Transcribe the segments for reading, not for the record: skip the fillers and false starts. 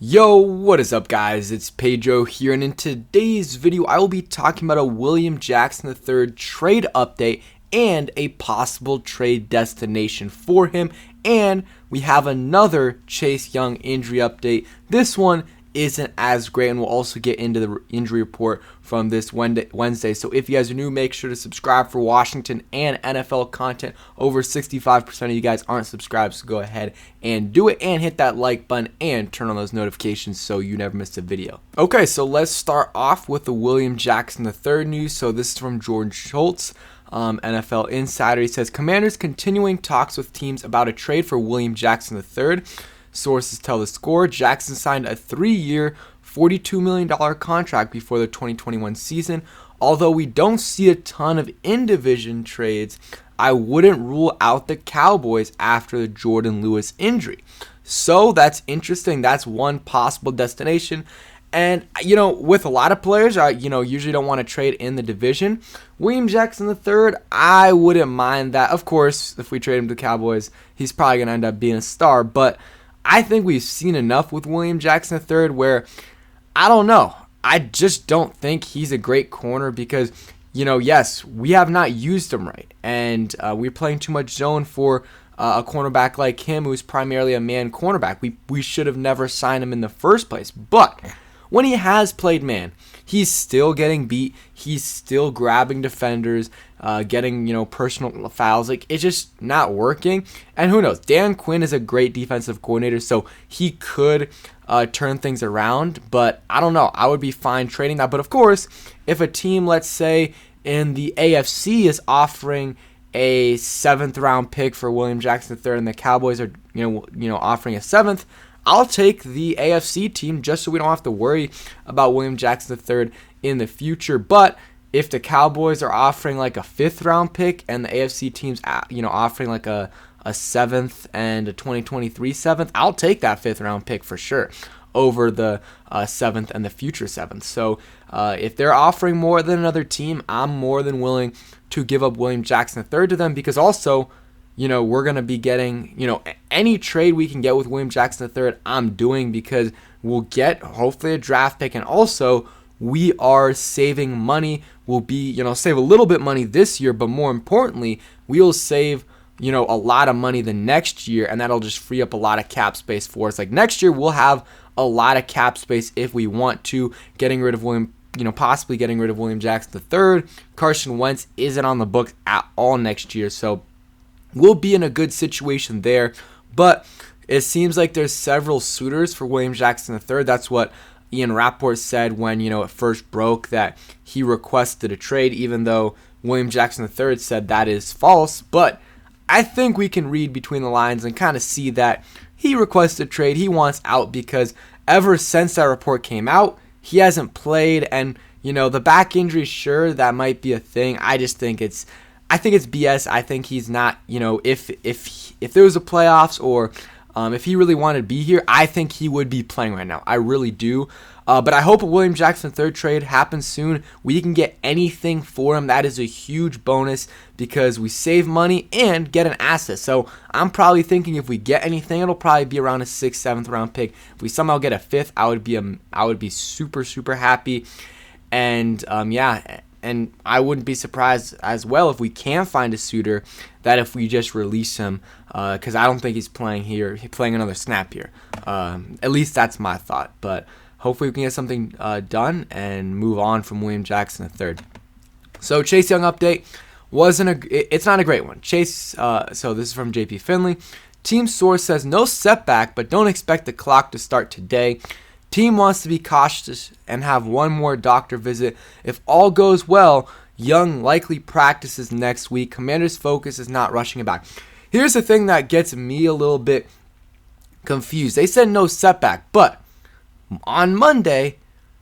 Yo, what is up guys? It's Pedro here, and in today's video I will be talking about a William Jackson III trade update and a possible trade destination for him, and we have another Chase Young injury update. This one isn't as great, and we'll also get into the injury report from this Wednesday. So if you guys are new, make sure to subscribe for Washington and NFL content. Over 65% of you guys aren't subscribed, so go ahead and do it, and hit that like button and turn on those notifications so you never miss a video. Okay, so let's start off with the William Jackson III news. So this is from George Schultz, NFL Insider. He says, Commanders continuing talks with teams about a trade for William Jackson III. Sources tell The Score Jackson signed a 3-year, $42 million contract before the 2021 season. Although we don't see a ton of in-division trades, I wouldn't rule out the Cowboys after the Jordan Lewis injury. So that's interesting. That's one possible destination. And, with a lot of players, usually don't want to trade in the division. William Jackson III, I wouldn't mind that. Of course, if we trade him to the Cowboys, he's probably going to end up being a star. But I think we've seen enough with William Jackson III where, I don't know. I just don't think he's a great corner because, yes, we have not used him right. And we're playing too much zone for a cornerback like him who's primarily a man cornerback. We should have never signed him in the first place. But when he has played man, he's still getting beat. He's still grabbing defenders, getting, personal fouls. It's just not working. And who knows? Dan Quinn is a great defensive coordinator, so he could turn things around. But I don't know. I would be fine trading that. But of course, if a team, let's say in the AFC, is offering a 7th round pick for William Jackson III, and the Cowboys are, offering a 7th. I'll take the AFC team just so we don't have to worry about William Jackson III in the future. But if the Cowboys are offering like a 5th round pick and the AFC team's offering like a 7th and a 2023 7th, I'll take that 5th round pick for sure over the 7th and the future 7th. So if they're offering more than another team, I'm more than willing to give up William Jackson III to them, because also, we're going to be getting, any trade we can get with William Jackson III, I'm doing, because we'll get hopefully a draft pick, and also we are saving money. We'll be, save a little bit money this year, but more importantly, we'll save, a lot of money the next year, and that'll just free up a lot of cap space for us. Like next year, we'll have a lot of cap space if we want to, possibly getting rid of William Jackson III. Carson Wentz isn't on the books at all next year, so we'll be in a good situation there. But it seems like there's several suitors for William Jackson III. That's what Ian Rappaport said when, it first broke that he requested a trade, even though William Jackson III said that is false. But I think we can read between the lines and kind of see that he requested a trade. He wants out because ever since that report came out, he hasn't played. And, the back injury, sure, that might be a thing. I think it's BS. I think he's not, if there was a playoffs or if he really wanted to be here, I think he would be playing right now. I really do. But I hope a William Jackson III trade happens soon. We can get anything for him. That is a huge bonus because we save money and get an asset. So I'm probably thinking if we get anything, it'll probably be around a 6th, 7th round pick. If we somehow get a 5th, I would be super, super happy. And and I wouldn't be surprised as well if we can find a suitor that if we just release him, because I don't think he's playing another snap here. At least that's my thought. But hopefully we can get something done and move on from William Jackson III. So Chase Young update it's not a great one. Chase, so this is from JP Finley. Team source says no setback, but don't expect the clock to start today. Team wants to be cautious and have one more doctor visit. If all goes well, Young likely practices next week. Commander's focus is not rushing it back. Here's the thing that gets me a little bit confused. They said no setback, but on Monday,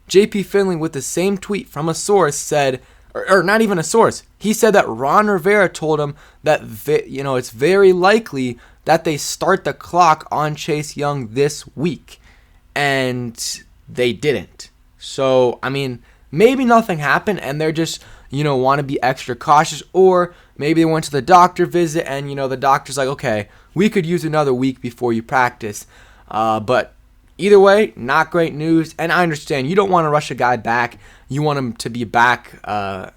JP Finley with the same tweet from a source said, or not even a source, he said that Ron Rivera told him that it's very likely that they start the clock on Chase Young this week. And they didn't. So, maybe nothing happened and they're just, want to be extra cautious. Or maybe they went to the doctor visit and, the doctor's like, okay, we could use another week before you practice. But either way, not great news. And I understand you don't want to rush a guy back. You want him to be back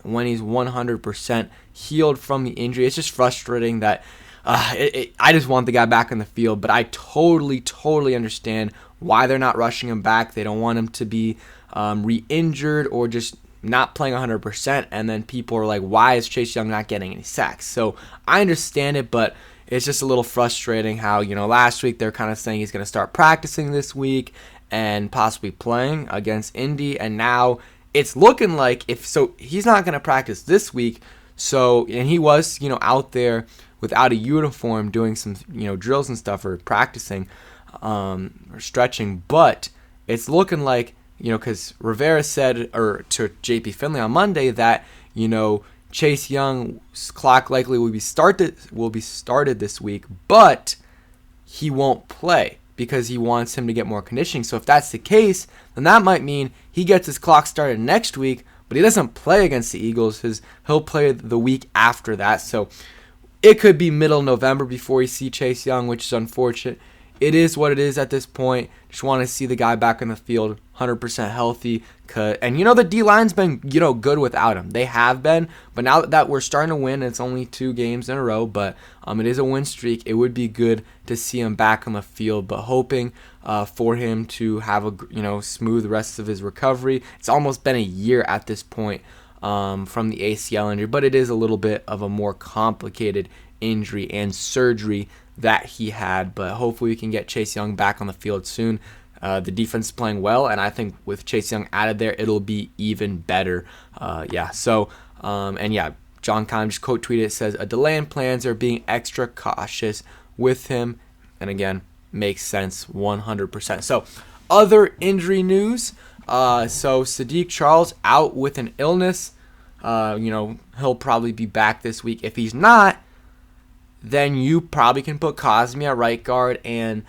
when he's 100% healed from the injury. It's just frustrating that I just want the guy back in the field. But I totally understand why they're not rushing him back. They don't want him to be re-injured or just not playing 100%. And then people are like, why is Chase Young not getting any sacks? So I understand it, but it's just a little frustrating how, last week they're kind of saying he's going to start practicing this week and possibly playing against Indy. And now it's looking like he's not going to practice this week. So, and he was, out there without a uniform doing some, drills and stuff or practicing or stretching. But it's looking like, because Rivera said to JP Finley on Monday that, Chase Young's clock likely will be started this week, but he won't play because he wants him to get more conditioning. So if that's the case, then that might mean he gets his clock started next week, but he doesn't play against the Eagles. He'll play the week after that. So it could be middle November before we see Chase Young, which is unfortunate. It is what it is at this point. Just want to see the guy back in the field, 100% healthy. And the D-line's been, good without him. They have been, but now that we're starting to win, it's only 2 games in a row, but it is a win streak. It would be good to see him back on the field, but hoping for him to have a, smooth rest of his recovery. It's almost been a year at this point from the ACL injury, but it is a little bit of a more complicated injury and surgery that he had, but hopefully we can get Chase Young back on the field soon. The defense is playing well, and I think with Chase Young added there, it'll be even better. John Keim just quote tweeted, it says, a delay in plans are being extra cautious with him, and again, makes sense 100%. So, other injury news, so Sadiq Charles out with an illness. He'll probably be back this week. If he's not, then you probably can put Cosmi at right guard and,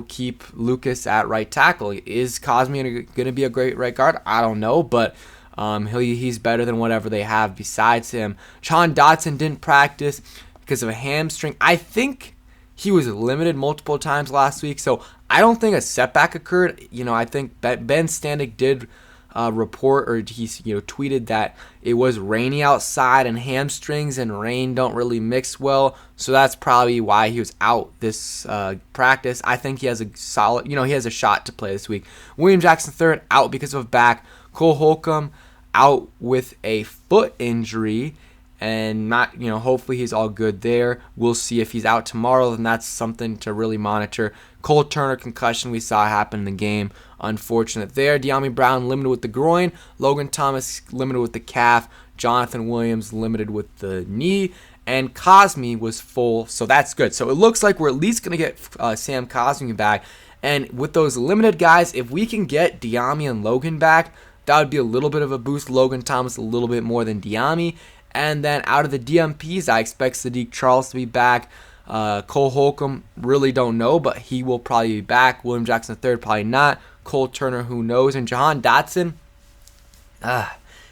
keep Lucas at right tackle. Is Cosmi going to be a great right guard? I don't know, but he's better than whatever they have besides him. Jahan Dotson didn't practice because of a hamstring. I think he was limited multiple times last week, so I don't think a setback occurred. I think Ben Standig did report, or he tweeted that it was rainy outside and hamstrings and rain don't really mix well, so that's probably why he was out this practice. I think he has a solid, he has a shot to play this week. William Jackson III out because of a back. Cole Holcomb out with a foot injury, and not, hopefully he's all good there. We'll see if he's out tomorrow, then that's something to really monitor. Cole Turner concussion, we saw happen in the game. Unfortunate there. De'Ami Brown limited with the groin. Logan Thomas limited with the calf. Jonathan Williams limited with the knee. And Cosmi was full, so that's good. So it looks like we're at least going to get Sam Cosmi back. And with those limited guys, if we can get De'Ami and Logan back, that would be a little bit of a boost. Logan Thomas a little bit more than De'Ami. And then out of the DMPs, I expect Sadiq Charles to be back. Cole Holcomb, really don't know, but he will probably be back. William Jackson III, probably not. Cole Turner, who knows? And Jahan Dotson,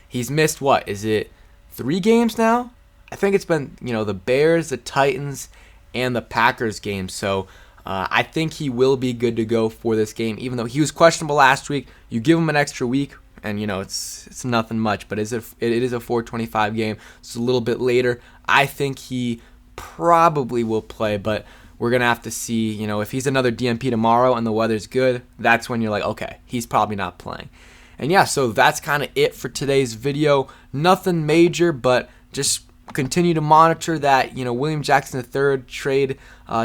he's missed, what, is it 3 games now? I think it's been, the Bears, the Titans, and the Packers game. So I think he will be good to go for this game, even though he was questionable last week. You give him an extra week, and it's nothing much, but it is a 4:25 game. It's a little bit later. I think he probably will play, but we're gonna have to see. If he's another DMP tomorrow and the weather's good, that's when you're like, okay, he's probably not playing. And yeah, so that's kind of it for today's video. Nothing major, but just continue to monitor that, William Jackson III trade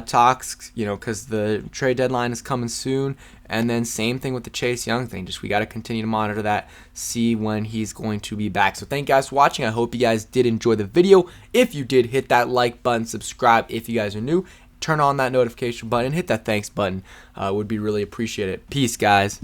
talks, because the trade deadline is coming soon. And then same thing with the Chase Young thing. Just we got to continue to monitor that, see when he's going to be back. So thank you guys for watching. I hope you guys did enjoy the video. If you did, hit that like button, subscribe if you guys are new, turn on that notification button, hit that thanks button. Would be really appreciated. Peace, guys.